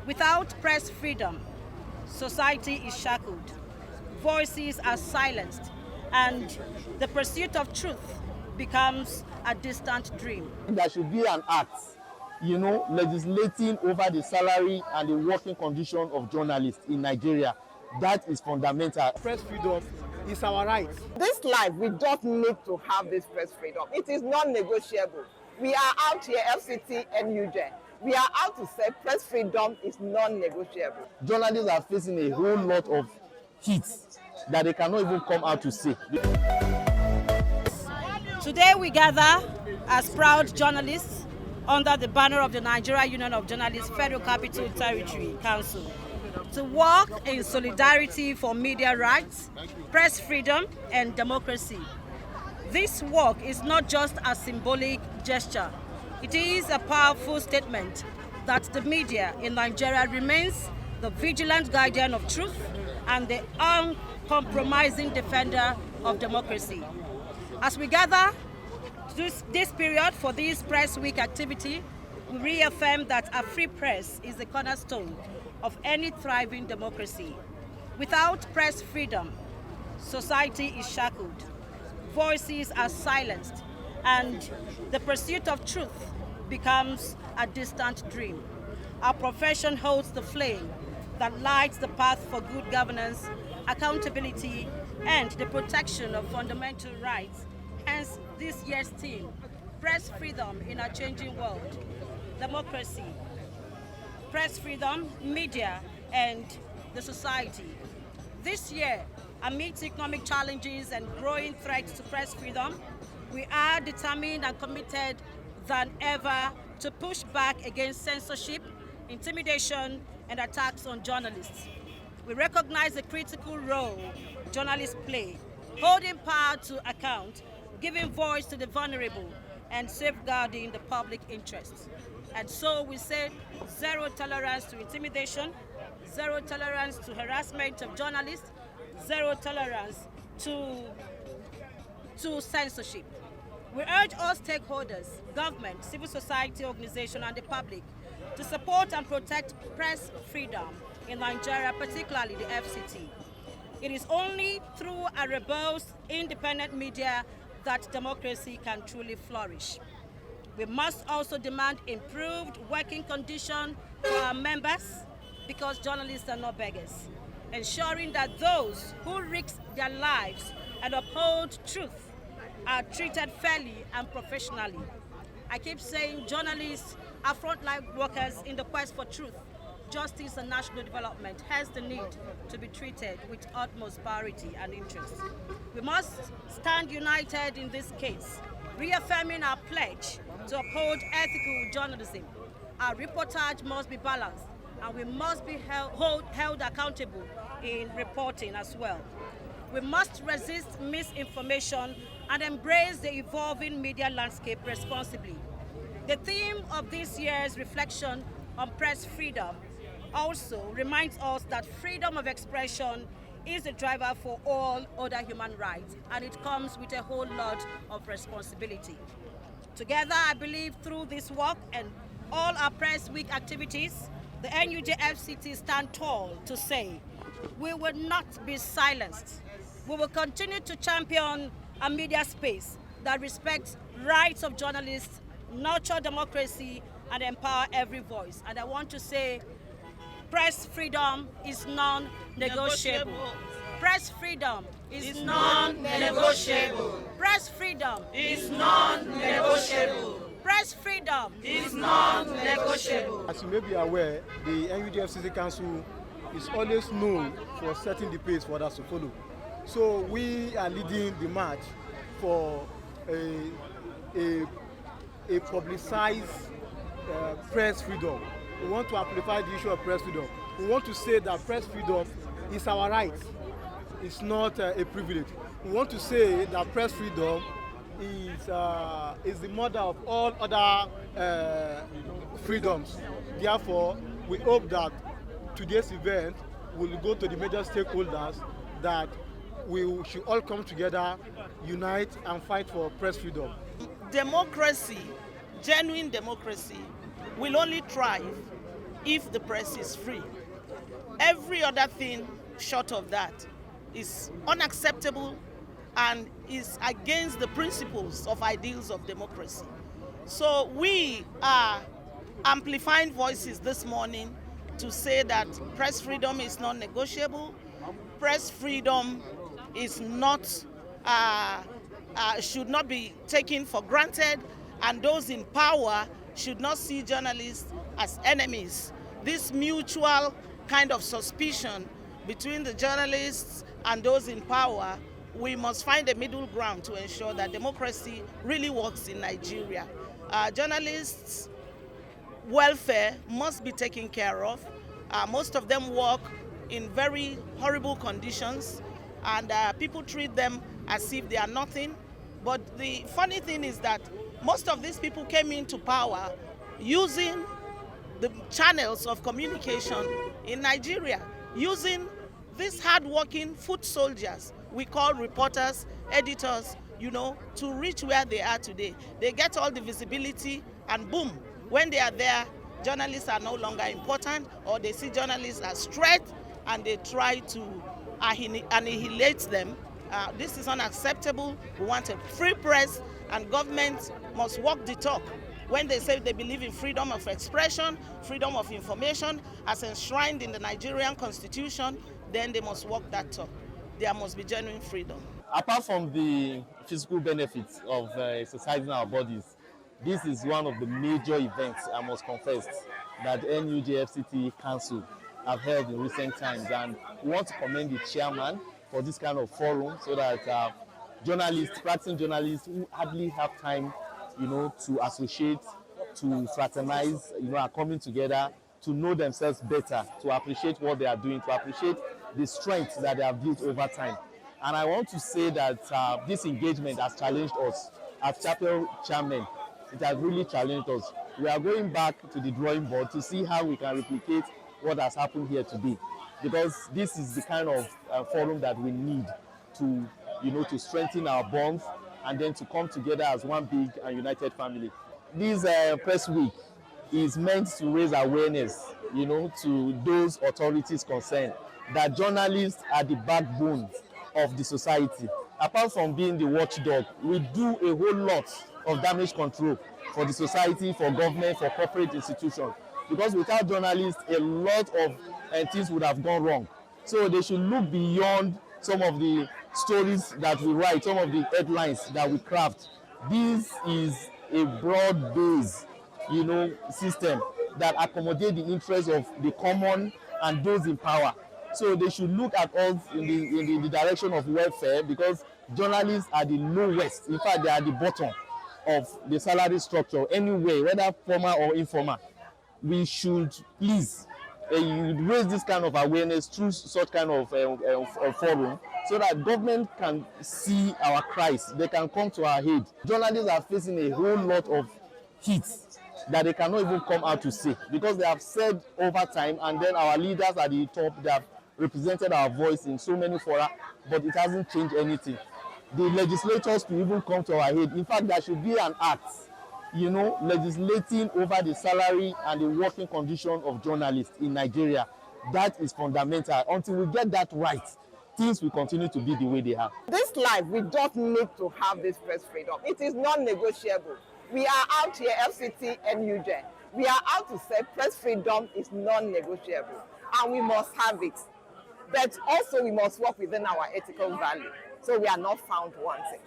Without press freedom, society is shackled, voices are silenced, and the pursuit of truth becomes a distant dream. There should be an act, legislating over the salary and the working condition of journalists in Nigeria. That is fundamental. Press freedom is our right. This life, we just need to have this press freedom. It is non-negotiable. We are out here, FCT and UJ. We are out to say press freedom is non-negotiable. Journalists are facing a whole lot of heat that they cannot even come out to say. Today we gather as proud journalists under the banner of the Nigeria Union of Journalists Federal Capital Territory Council to work in solidarity for media rights, press freedom, and democracy. This work is not just a symbolic gesture. It is a powerful statement that the media in Nigeria remains the vigilant guardian of truth and the uncompromising defender of democracy. As we gather this period for this Press Week activity, we reaffirm that a free press is the cornerstone of any thriving democracy. Without press freedom, society is shackled, voices are silenced, and the pursuit of truth becomes a distant dream. Our profession holds the flame that lights the path for good governance, accountability, and the protection of fundamental rights. Hence, this year's theme, Press Freedom in a Changing World, Democracy, Press Freedom, Media, and the Society. This year, amidst economic challenges and growing threats to press freedom, we are determined and committed than ever to push back against censorship, intimidation, and attacks on journalists. We recognize the critical role journalists play, holding power to account, giving voice to the vulnerable, and safeguarding the public interest. And so we say zero tolerance to intimidation, zero tolerance to harassment of journalists, zero tolerance to censorship. We urge all stakeholders, government, civil society organizations, and the public to support and protect press freedom in Nigeria, particularly the FCT. It is only through a robust, independent media that democracy can truly flourish. We must also demand improved working conditions for our members, because journalists are not beggars, ensuring that those who risk their lives and uphold truth are treated fairly and professionally. I keep saying journalists are frontline workers in the quest for truth, justice, and national development, hence the need to be treated with utmost priority and interest. We must stand united in this case, reaffirming our pledge to uphold ethical journalism. Our reportage must be balanced, and we must be held accountable in reporting as well. We must resist misinformation and embrace the evolving media landscape responsibly. The theme of this year's reflection on press freedom also reminds us that freedom of expression is the driver for all other human rights, and it comes with a whole lot of responsibility. Together, I believe through this work and all our Press Week activities, the NUJ-FCT stand tall to say, we will not be silenced. We will continue to champion a media space that respects rights of journalists, nurture democracy, and empower every voice. And I want to say, press freedom is non-negotiable. Press freedom is non-negotiable. Press freedom is non-negotiable. Press freedom is non-negotiable. As you may be aware, the NUJ-FCT Council is always known for setting the pace for others to follow. So we are leading the march for a publicized press freedom. We want to amplify the issue of press freedom. We want to say that press freedom is our right. It's not a privilege. We want to say that press freedom is the mother of all other freedoms. Therefore, we hope that today's event will go to the major stakeholders, that we should all come together, unite, and fight for press freedom. Democracy, genuine democracy, will only thrive if the press is free. Every other thing short of that is unacceptable and is against the principles of ideals of democracy. So we are amplifying voices this morning to say that press freedom is not negotiable. Press freedom is not should not be taken for granted, and those in power should not see journalists as enemies. This mutual kind of suspicion between the journalists and those in power, we must find a middle ground to ensure that democracy really works in Nigeria. Journalists' welfare must be taken care of. Most of them work in very horrible conditions, and people treat them as if they are nothing. But the funny thing is that most of these people came into power using the channels of communication in Nigeria, using these hard-working foot soldiers we call reporters, editors, to reach where they are today. They get all the visibility, and boom, when they are there, journalists are no longer important, or they see journalists as threat and they try to annihilate them. This is unacceptable. We want a free press, and government must walk the talk. When they say they believe in freedom of expression, freedom of information, as enshrined in the Nigerian Constitution, then they must walk that talk. There must be genuine freedom. Apart from the physical benefits of exercising our bodies, this is one of the major events, I must confess, that NUJFCT Council have held in recent times. And we want to commend the chairman for this kind of forum, so that journalists, practicing journalists who hardly have time, to associate, to fraternize, are coming together to know themselves better, to appreciate what they are doing, to appreciate the strength that they have built over time. And I want to say that this engagement has challenged us. As chapel chairman, it has really challenged us. We are going back to the drawing board to see how we can replicate what has happened here today, because this is the kind of forum that we need to, to strengthen our bonds and then to come together as one big and united family. This press week is meant to raise awareness, to those authorities concerned, that journalists are the backbone of the society. Apart from being the watchdog, we do a whole lot of damage control for the society, for government, for corporate institutions. Because without journalists, a lot of things would have gone wrong. So they should look beyond some of the stories that we write, some of the headlines that we craft. This is a broad-based, system that accommodates the interests of the common and those in power. So they should look at us in the direction of welfare, because journalists are the lowest. In fact, they are the bottom of the salary structure anyway, whether formal or informal. We should please raise this kind of awareness through such kind of forum, so that government can see our cries. They can come to our aid. Journalists are facing a whole lot of heat that they cannot even come out to say, because they have said over time, and then our leaders at the top, they have represented our voice in so many fora, but it hasn't changed anything. The legislators to even come to our aid. In fact, there should be an act, legislating over the salary and the working condition of journalists in Nigeria. That is fundamental. Until we get that right, things will continue to be the way they are. This life, we don't need to have this press freedom. It is non-negotiable. We are out here, FCT and UJ. We are out to say press freedom is non-negotiable, and we must have it. But also we must work within our ethical value, so we are not found wanting.